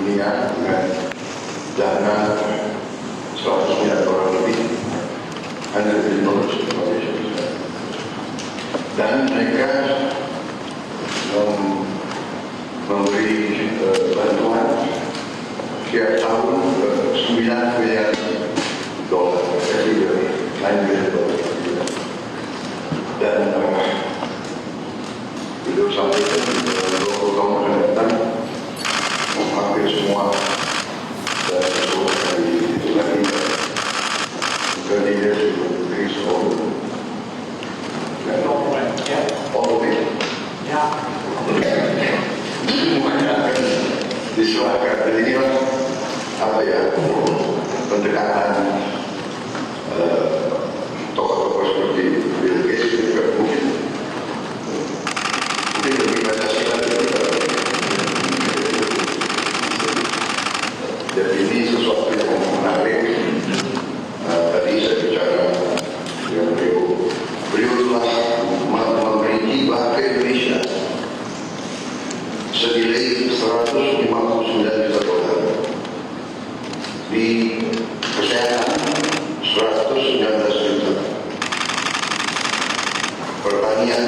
dunia dengan dana 100 miliar dolar lebih, $100 billion, dan mereka memberi bantuan setiap tahun $9 miliar every year, $9 million. Dan beliau sampaikan 20 tahun akan datang hampir semua dan seluruh dari itu lagi terdiri dari increase all the way. Semuanya akan diserahkan. Jadi inilah apa ya, pendekatan tokoh-tokoh seperti Bill Gates juga mungkin lebih banyak sekali. Jadi ini sesuatu yang menarik. Tadi saya bicara dengan beliau telah memiliki bahasa Indonesia senilai $159 juta, di kesehatan 119 juta, pertanian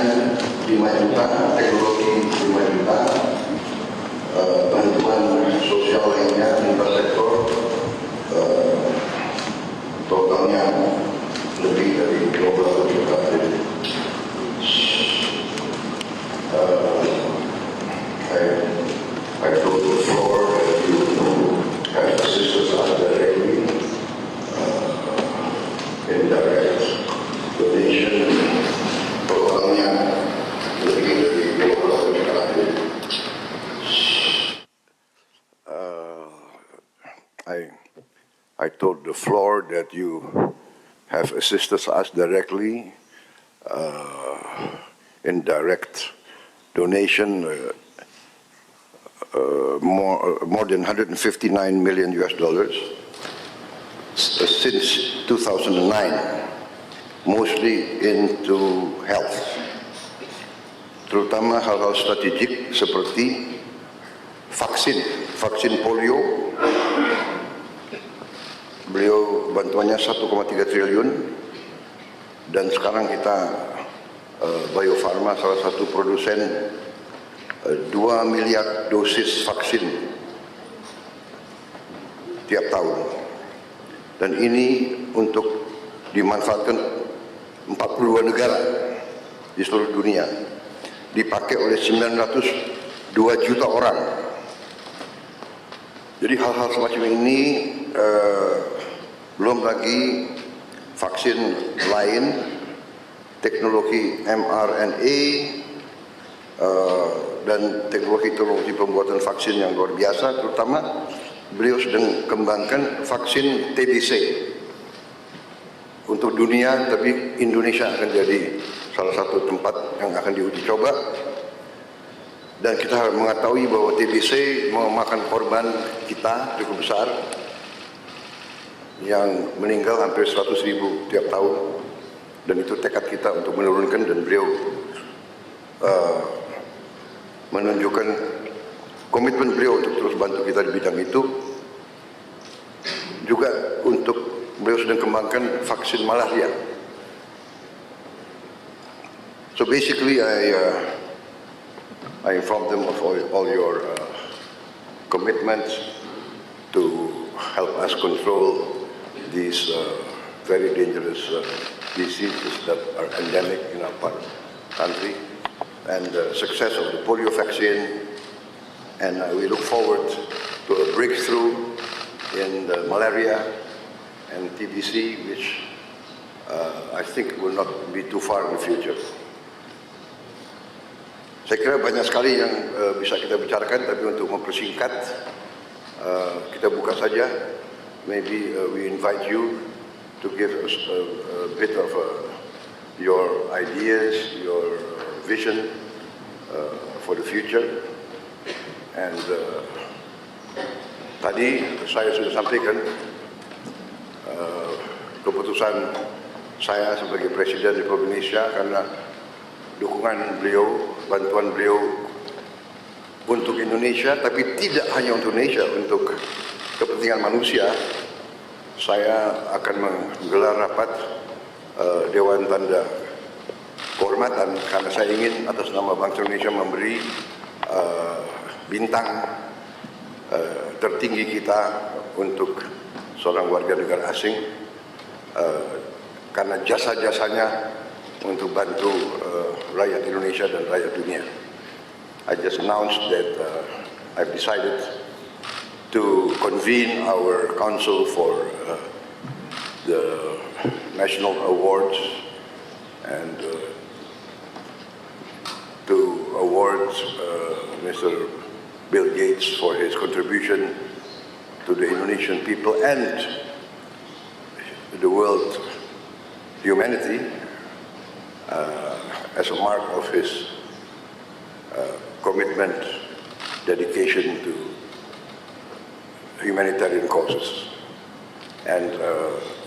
5 juta, teknologi 5 juta, bantuan sosial lainnya lintas sektor totalnya lebih dari 12 juta. I told the floor that you have assisted us directly in direct donation, totalnya lebih dari 12 juta. I told the floor that you have assisted us directly in direct donation, more than $159 million since 2009, mostly into health, terutama hal-hal strategik seperti vaksin polio. Beliau bantuannya 1,3 triliun, dan sekarang kita Bio Farma salah satu produsen 2 miliar dosis vaksin tiap tahun, dan ini untuk dimanfaatkan 42 negara di seluruh dunia, dipakai oleh 902 juta orang. Jadi hal-hal semacam ini, belum lagi vaksin lain, teknologi mRNA, dan teknologi pembuatan vaksin yang luar biasa. Terutama beliau sedang kembangkan vaksin TBC untuk dunia, tapi Indonesia akan jadi salah satu tempat yang akan diuji coba. Dan kita harus mengetahui bahwa TBC memakan korban kita cukup besar, yang meninggal hampir 100.000 tiap tahun, dan itu tekad kita untuk menurunkan. Dan beliau menunjukkan komitmen beliau untuk terus bantu kita di bidang itu. Juga untuk beliau sedang kembangkan vaksin malaria. So basically I informed them of all your commitments to help us control these very dangerous diseases that are endemic in our country, and the success of the polio vaccine. And we look forward to a breakthrough in the malaria and TBC, which I think will not be too far in the future. Saya kira banyak sekali yang bisa kita bicarakan, tapi untuk mempersingkat, kita buka saja. Maybe we invite you to give us a bit of your ideas, your vision for the future. And tadi saya sudah sampaikan keputusan saya sebagai Presiden Republik Indonesia, karena dukungan beliau, bantuan beliau untuk Indonesia, tapi tidak hanya untuk Indonesia, untuk kepentingan manusia, saya akan menggelar rapat Dewan Tanda Kehormatan karena saya ingin atas nama bangsa Indonesia memberi bintang tertinggi kita untuk seorang warga negara asing karena jasa-jasanya untuk bantu rakyat Indonesia dan rakyat dunia. I just announced that I've decided to convene our council for the national awards and to award Mr. Bill Gates for his contribution to the Indonesian people and the world humanity as a mark of his commitment, dedication to humanitarian causes. And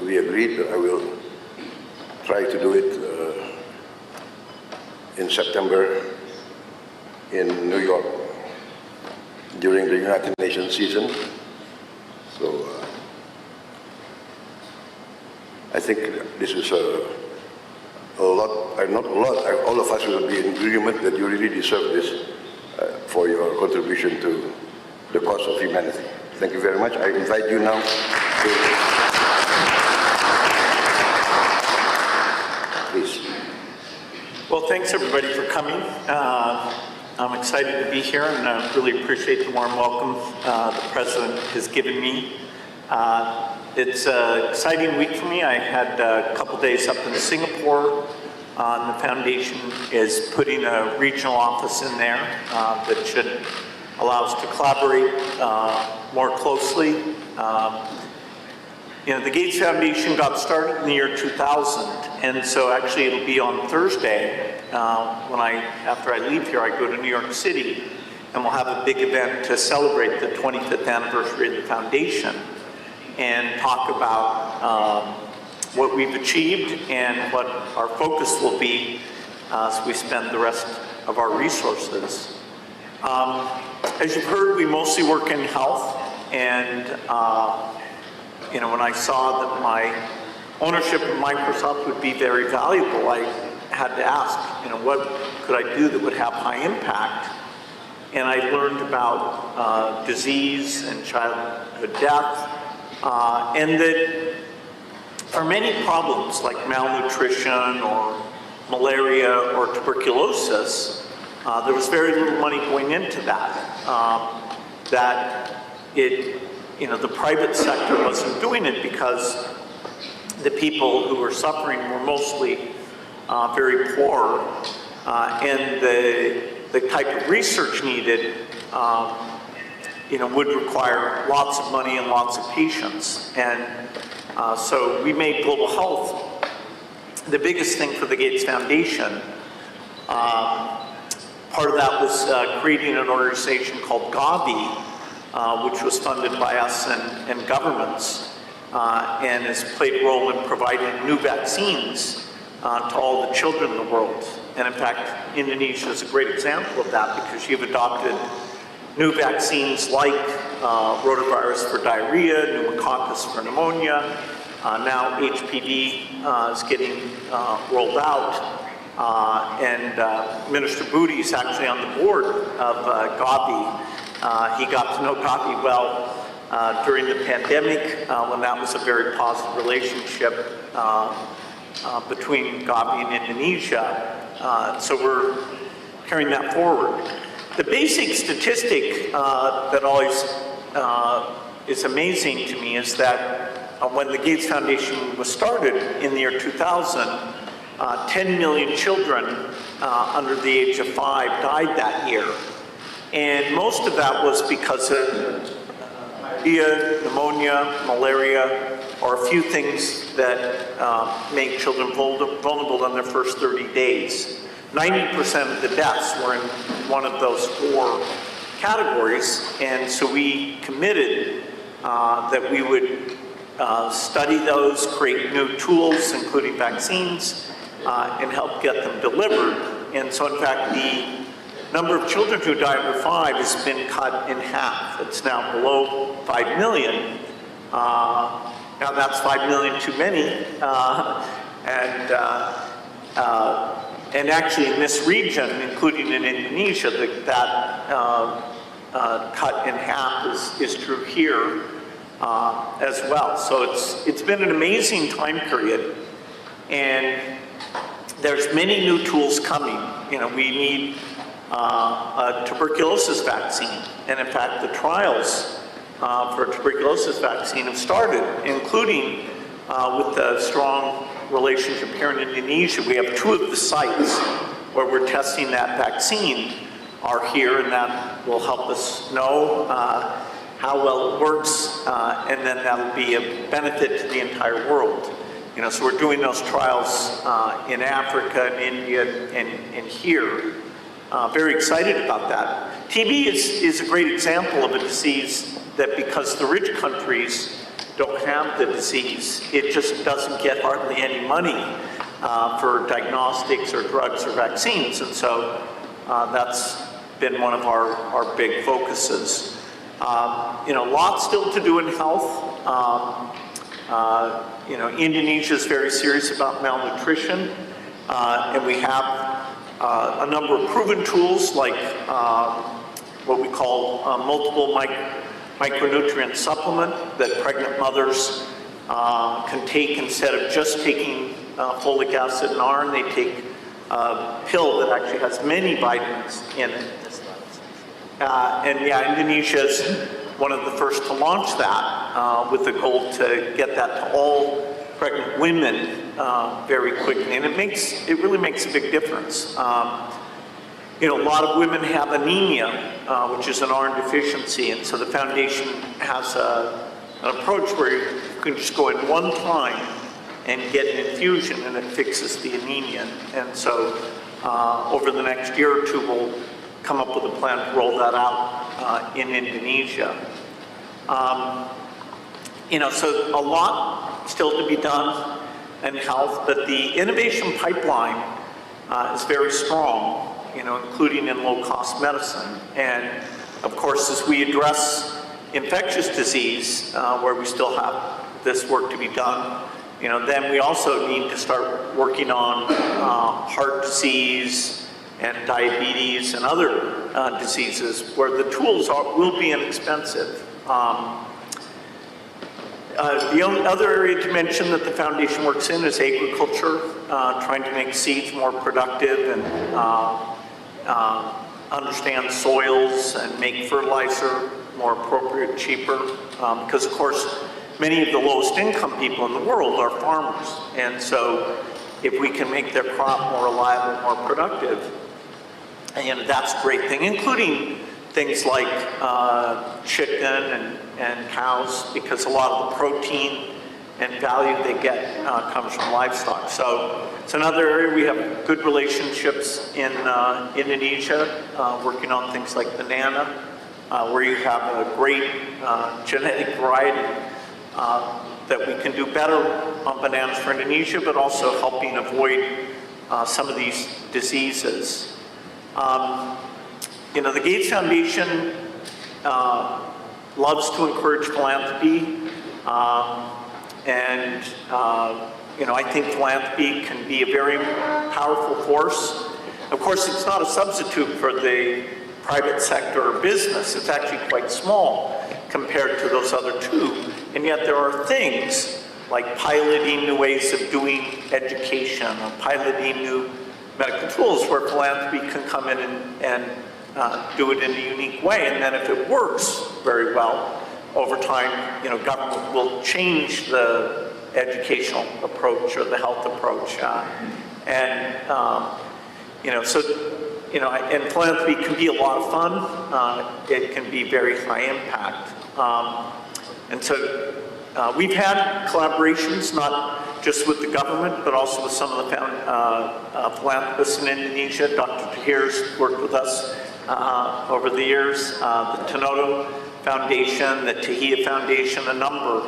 we agreed that I will try to do it in September in New York during the United Nations season. So I think this is a lot, not a lot, all of us will be in agreement that you really deserve this for your contribution to the cause of humanity. Thank you very much. I invite you now to... Please. Well, thanks everybody for coming. I'm excited to be here and I really appreciate the warm welcome the President has given me. It's an exciting week for me. I had a couple days up in Singapore. The foundation is putting a regional office in there that should allow us to collaborate more closely. You know, the Gates Foundation got started in the year 2000, and so actually it'll be on Thursday after I leave here, I go to New York City, and we'll have a big event to celebrate the 25th anniversary of the foundation and talk about what we've achieved and what our focus will be as we spend the rest of our resources. As you've heard, we mostly work in health, and you know, when I saw that my ownership of Microsoft would be very valuable, I had to ask, you know, what could I do that would have high impact? And I learned about disease and childhood death, and that for many problems like malnutrition or malaria or tuberculosis, there was very little money going into that. You know, the private sector wasn't doing it because the people who were suffering were mostly very poor, and the type of research needed, you know, would require lots of money and lots of patience. And so we made global health the biggest thing for the Gates Foundation. Part of that was creating an organization called Bagi, which was funded by us and governments, and has played a role in providing new vaccines to all the children in the world. And in fact, Indonesia is a great example of that because you've adopted new vaccines like rotavirus for diarrhea, pneumococcus for pneumonia, now HPV is getting rolled out. And Minister Budi is actually on the board of Gavi. He got to know Gavi well during the pandemic when that was a very positive relationship between Gavi and Indonesia. So we're carrying that forward. The basic statistic that always is amazing to me is that when the Gates Foundation was started in the year 2000, 10 million children under the age of 5 died that year. And most of that was because of diarrhea, pneumonia, malaria, or a few things that make children vulnerable in their first 30 days. 90% of the deaths were in one of those 4 categories, and so we committed that we would study those, create new tools, including vaccines, and help get them delivered. And so in fact, number of children who die under 5 has been cut in half. It's now below 5 million. Now that's 5 million too many. And actually in this region, including in Indonesia, that cut in half is true here as well. So it's been an amazing time period, and there's many new tools coming. You know, we need a tuberculosis vaccine, and in fact the trials for a tuberculosis vaccine have started, including with the strong relationship here in Indonesia. We have 2 of the sites where we're testing that vaccine are here, and that will help us know how well it works, and then that'll be a benefit to the entire world. You know, so we're doing those trials in Africa and India and here. Very excited about that. TB is a great example of a disease that, because the rich countries don't have the disease, it just doesn't get hardly any money for diagnostics or drugs or vaccines. And so that's been one of our big focuses. You know, lots still to do in health. You know, Indonesia is very serious about malnutrition, and we have a number of proven tools like what we call multiple micronutrient supplement that pregnant mothers can take instead of just taking folic acid and iron. They take a pill that actually has many vitamins in it. And yeah, Indonesia is one of the first to launch that with the goal to get that to all pregnant women very quickly. And it really makes a big difference. You know, a lot of women have anemia, which is an iron deficiency, and so the foundation has an approach where you can just go in one time and get an infusion, and it fixes the anemia. And so over the next year or 2, we'll come up with a plan to roll that out in Indonesia. You know, so a lot still to be done in health, but the innovation pipeline is very strong, you know, including in low-cost medicine. And of course, as we address infectious disease, where we still have this work to be done, you know, then we also need to start working on heart disease and diabetes and other diseases where the tools will be inexpensive. The only other area to mention that the foundation works in is agriculture, trying to make seeds more productive and understand soils and make fertilizer more appropriate, cheaper, because of course many of the lowest income people in the world are farmers, and so if we can make their crop more reliable, more productive, and that's a great thing, including things like chicken and cows, because a lot of the protein and value they get comes from livestock. So it's another area we have good relationships in Indonesia, working on things like banana, where you have a great genetic variety that we can do better on bananas for Indonesia, but also helping avoid some of these diseases. You know, the Gates Foundation loves to encourage philanthropy, and you know, I think philanthropy can be a very powerful force. Of course, it's not a substitute for the private sector or business. It's actually quite small compared to those other 2. And yet there are things like piloting new ways of doing education or piloting new medical tools where philanthropy can come in and do it in a unique way. And then if it works very well, over time, you know, government will change the educational approach or the health approach. You know, so, you know, and philanthropy can be a lot of fun. It can be very high impact. And so we've had collaborations, not just with the government, but also with some of the philanthropists in Indonesia. Dr. Tahir's worked with us over the years, the Tanodo Foundation, the Tahia Foundation, a number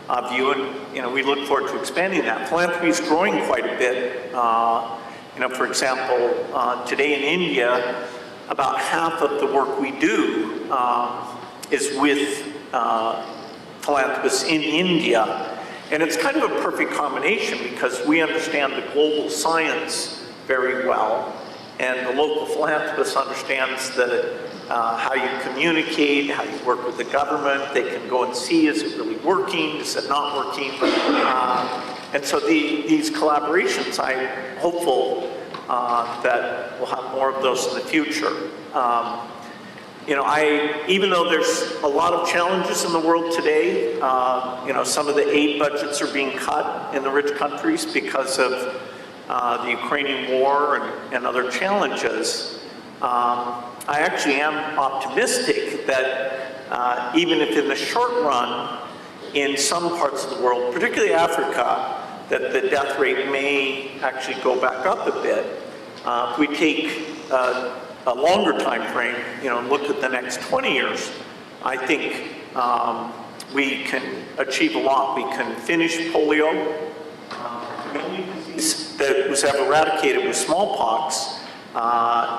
of you, and you know, we look forward to expanding that. Philanthropy is growing quite a bit. You know, for example, today in India, about half of the work we do is with philanthropists in India. And it's kind of a perfect combination because we understand the global science very well, and the local philanthropist understands how you communicate, how you work with the government. They can go and see, is it really working, is it not working? And so these collaborations, I'm hopeful that we'll have more of those in the future. Even though there's a lot of challenges in the world today, some of the aid budgets are being cut in the rich countries because of the Ukrainian war and other challenges. I actually am optimistic that even if in the short run, in some parts of the world, particularly Africa, that the death rate may actually go back up a bit. If we take a longer time frame, and look at the next 20 years, I think we can achieve a lot. We can finish polio. That was ever eradicated with smallpox,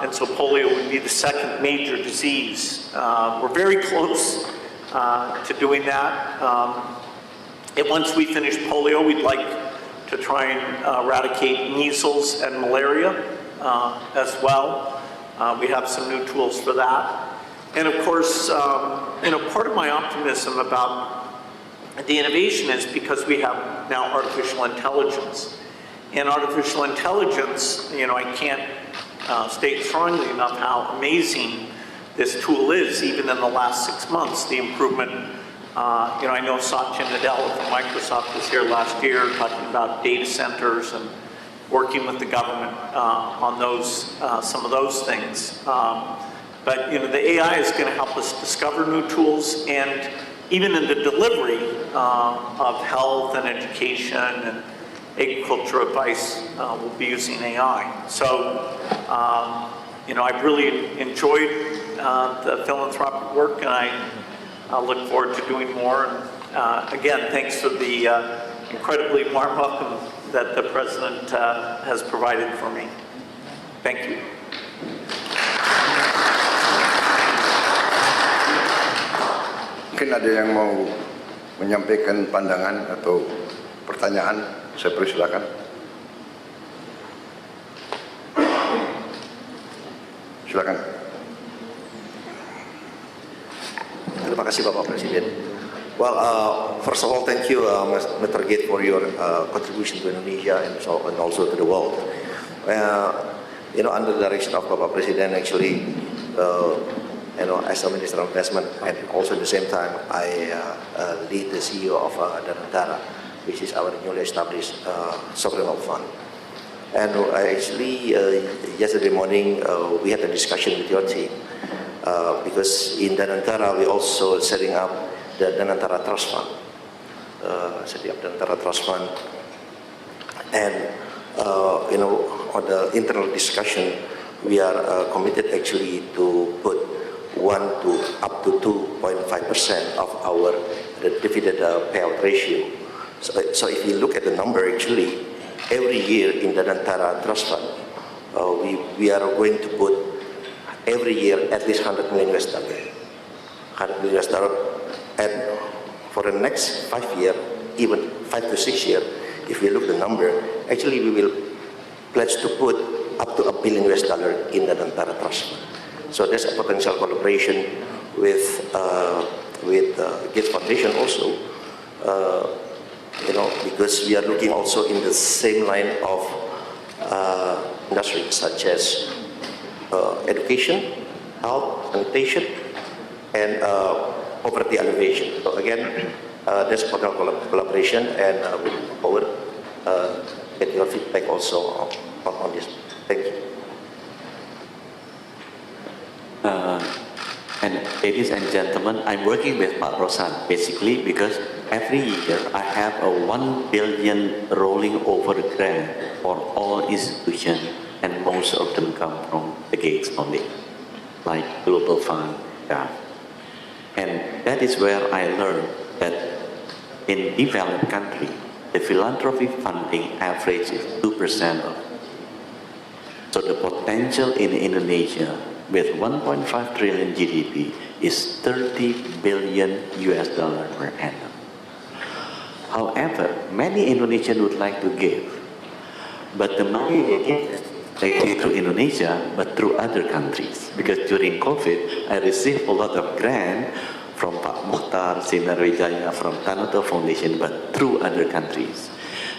and so polio would be the second major disease. We're very close to doing that. And once we finish polio, we'd like to try and eradicate measles and malaria as well. We have some new tools for that. And of course, part of my optimism about the innovation is because we have now artificial intelligence. And artificial intelligence, I can't state strongly enough how amazing this tool is, even in the last 6 months. The improvement, I know Satya Nadella from Microsoft was here last year talking about data centers and working with the government on those, some of those things. But the AI is going to help us discover new tools, and even in the delivery of health and education and agriculture advice, we'll be using AI. So, I've really enjoyed the philanthropic work, and I look forward to doing more. And again, thanks for the incredibly warm welcome that the President has provided for me. Thank you. Mungkin ada yang mau menyampaikan pandangan atau pertanyaan, saya persilakan. Silakan. Terima kasih Bapak Presiden. Well, first of all, thank you, Mr. Gate, for your contribution to Indonesia and also to the world. Under the direction of Bapak Presiden, actually, as a Minister of Investment, and also at the same time, I lead the CEO of Negara, which is our newly established sovereign wealth fund. And actually, yesterday morning, we had a discussion with your team, because in Negara, we also setting up the Negara Trust Fund, setting up the Negara Trust Fund, and on the internal discussion, we are committed actually to put 1 to up to 2.5% of our dividend payout ratio. So if you look at the number, actually, every year in the Negara Trust Fund, we are going to put every year at least $100 million. $100 million. And for the next 5 years, even 5 to 6 years, if we look at the number, actually we will pledge to put up to $1 billion in the Negara Trust Fund. So there's a potential collaboration with Gates Foundation also, because we are looking also in the same line of industries such as education, health, sanitation, and poverty alleviation. So again, there's potential collaboration, and we look forward get your feedback also on this. Thank you. And ladies and gentlemen, I'm working with Pak Rosan basically because every year I have a 1 billion rolling over grant for all institutions, and most of them come from the Gates Foundation, like Global Fund. Yeah. And that is where I learned that in developed countries, the philanthropy funding average is 2% of. So the potential in Indonesia with 1.5 trillion GDP is 30 billion US dollar per annum. However, many Indonesians would like to give, but the money is taken through Indonesia, but through other countries. Because during COVID, I received a lot of grant from Pak Mukhtar, Sinar Wijaya, from Tanoto Foundation, but through other countries.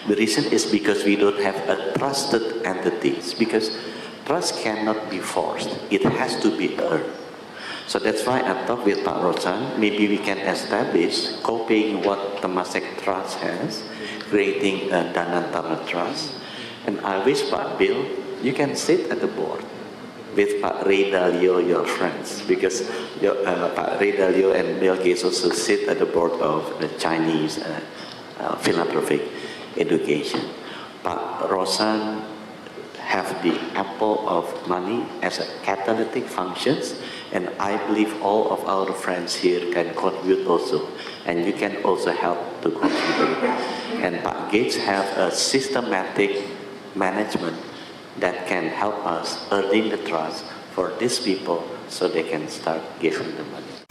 The reason is because we don't have a trusted entities, because trust cannot be forced, it has to be earned. So that's why I talked with Pak Rosan, maybe we can establish, copying what Temasek Trust has, creating a Danantara Trust. And I wish Pak Bill, you can sit at the board with Pak Ray Dalio, your friends, because Pak Ray Dalio and Bill Gates also sit at the board of the Chinese philanthropic education. Pak Rosan have the apple of money as a catalytic functions, and I believe all of our friends here can contribute also, and you can also help to contribute. And Pak Gates have a systematic management that can help us earning the trust for these people so they can start giving the money.